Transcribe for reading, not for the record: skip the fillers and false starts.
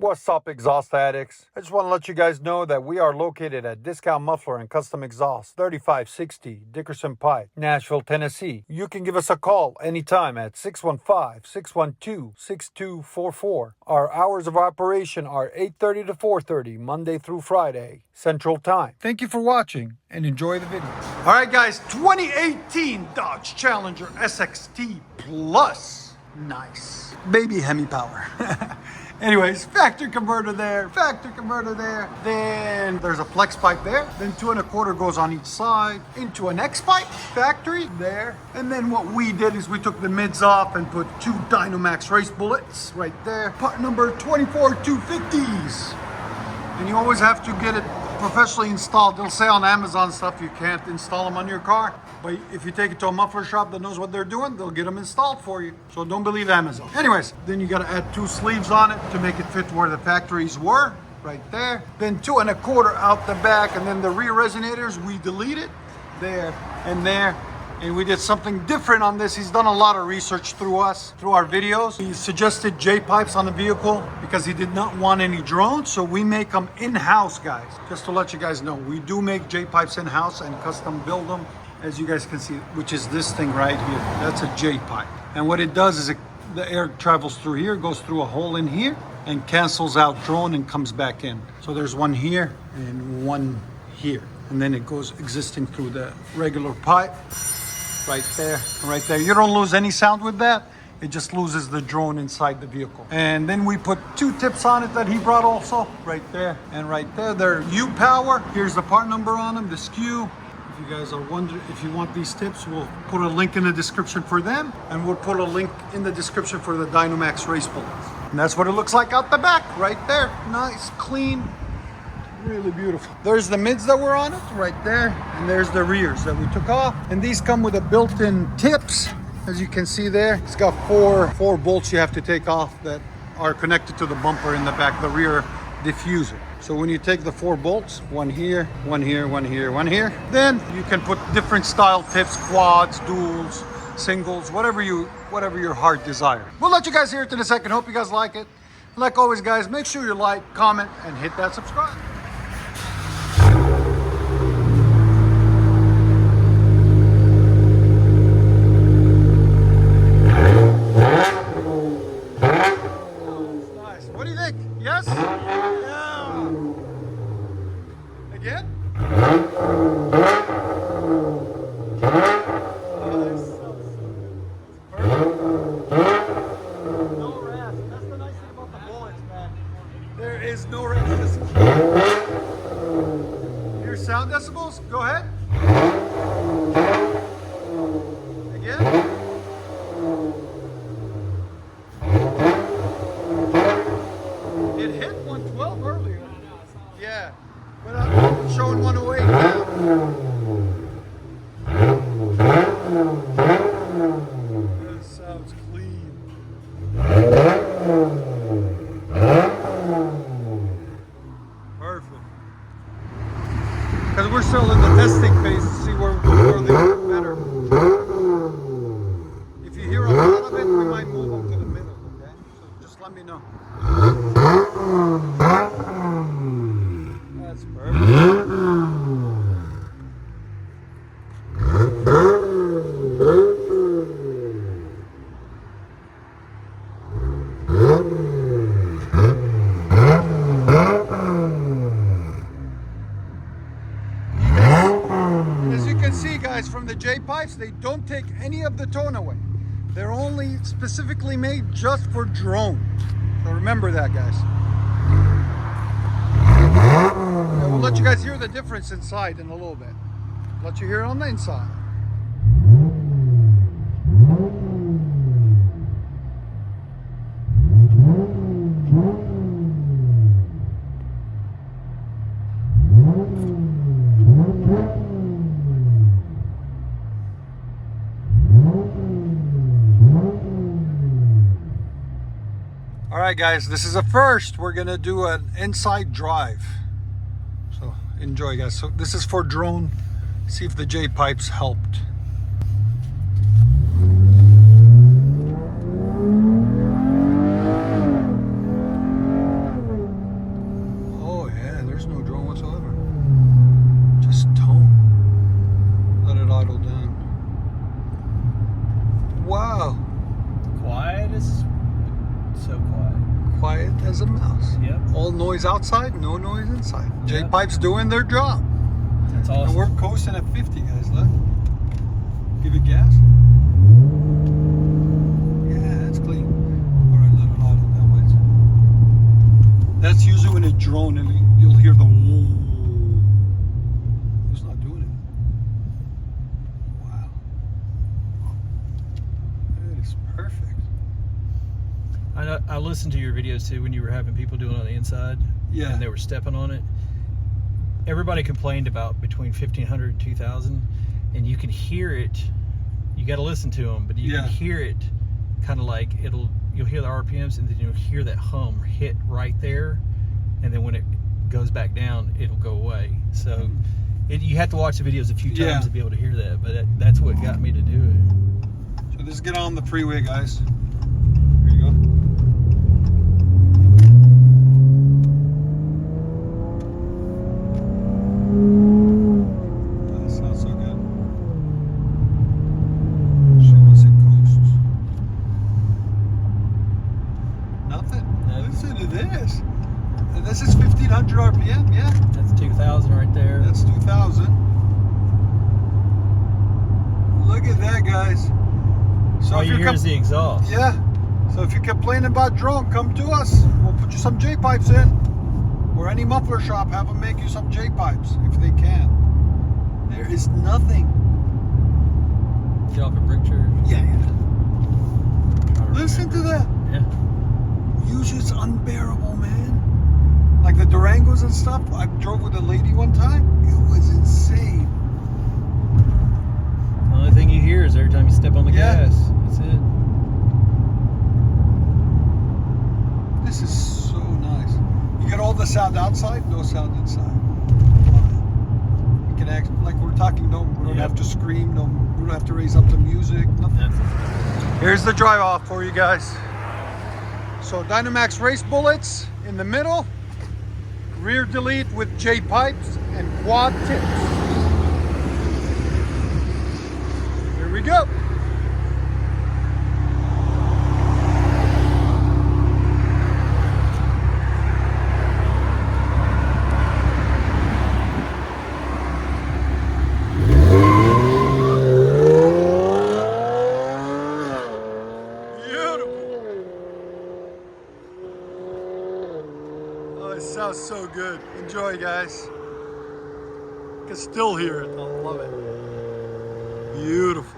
What's up, exhaust addicts? I just want to let you guys know that we are located at Discount Muffler and Custom Exhaust, 3560 Dickerson Pike, Nashville, Tennessee. You can give us a call anytime at 615-612-6244. Our hours of operation are 8:30 to 4:30, Monday through Friday, Central Time. Thank you for watching and enjoy the video. All right, guys, 2018 Dodge Challenger SXT Plus. Nice. Baby Hemi power. Anyways, factory converter there. Then there's a flex pipe there. Then 2 1/4 goes on each side into an X pipe, factory there. And then what we did is we took the mids off and put 2 Dynamax race bullets right there. Part number 24250s. And you always have to get it professionally installed. They'll say on Amazon stuff you can't install them on your car. But if you take it to a muffler shop that knows what they're doing, they'll get them installed for you. So don't believe Amazon. Anyways, then you gotta add 2 sleeves on it to make it fit where the factories were, right there. Then 2 1/4 out the back, and then the rear resonators, we deleted there and there. And we did something different on this. He's done a lot of research through us, through our videos. He suggested J-pipes on the vehicle because he did not want any drones. So we make them in-house, guys. Just to let you guys know, we do make J-pipes in-house and custom build them, as you guys can see, which is this thing right here. That's a J-pipe. And what it does is the air travels through here, goes through a hole in here, and cancels out drone and comes back in. So there's one here and one here. And then it goes existing through the regular pipe. Right there, right there. You don't lose any sound with that. It just loses the drone inside the vehicle. And then we put 2 tips on it that he brought also, right there and right there. They're U-Power. Here's the part number on them, the SKU. If you guys are wondering if you want these tips, we'll put a link in the description for them. And we'll put a link in the description for the Dynamax race bullets. And that's what it looks like out the back, right there. Nice, clean. Really beautiful. There's the mids that were on it right there, and there's the rears that we took off. And these come with a built-in tips, as you can see there. It's got four bolts you have to take off that are connected to the bumper in the back, the rear diffuser. So when you take the 4 bolts, one here, one here, one here, one here, then you can put different style tips, quads, duals, singles, whatever your heart desires. We'll let you guys hear it in a second. Hope you guys like it. Like always, guys, make sure you like, comment, and hit that subscribe. Yes? Yeah. Again? Nice. Perfect. No rest. That's the nice thing about the bullets, man. There is no rest. Your sound decibels? Go ahead. Again? It hit 112 earlier. Yeah, but I'm showing 108 now. This sounds clean. Perfect. Because we're still in the testing phase to see where they work better. If you hear a lot of it, we might move them to the middle, okay? So just let me know. That's perfect. As you can see, guys, from the J-pipes, they don't take any of the tone away. They're only specifically made just for drone. So remember that, guys. And we'll let you guys hear the difference inside in a little bit. Let you hear it on the inside. All right, guys, this is a first. We're gonna do an inside drive. So enjoy, guys. So this is for drone. See if the J-pipes helped. as a mouse. Yep. All noise outside, no noise inside. Yep. J-Pipe's doing their job. That's awesome. And we're coasting at 50, guys. Look. Give it gas. Yeah, that's clean. All right, let it out that way. That's usually when it drone and you'll hear the whoa. It's not doing it. Wow. That is perfect. I listened to your videos too when you were having people doing it on the inside. Yeah. And they were stepping on it. Everybody complained about between 1,500 and 2,000, and you can hear it. You got to listen to them, but you can hear it kind of like you'll hear the RPMs, and then you'll hear that hum hit right there, and then when it goes back down, it'll go away. So you have to watch the videos a few times to be able to hear that, but that's what got me to do it. So let's get on the freeway, guys. Here you go. That sounds so good. She wants it coasts. Nothing. Listen to this. And this is 1,500 RPM, yeah? That's 2,000 right there. That's 2,000. Look at that, guys. So all if you hear is the exhaust. Yeah. So if you're complaining about drone, come to us. We'll put you some J-pipes in. Or any muffler shop, have them make you some J-pipes if they can. There is nothing. Get off a brick church. Yeah. Listen to that. Yeah. Music's unbearable, man. Like the Durangos and stuff. I drove with a lady one time. It was insane. The only thing you hear is every time you step on the gas. That's it. This is so nice. You get all the sound outside, no sound inside. You can act like we're talking. No, we don't have to scream. No, we don't have to raise up the music. Nothing. Here's the drive off for you guys. So Dynamax race bullets in the middle, rear delete with J-pipes and quad tips. Here we go. It sounds so good. Enjoy, guys. You can still hear it. I love it. Beautiful.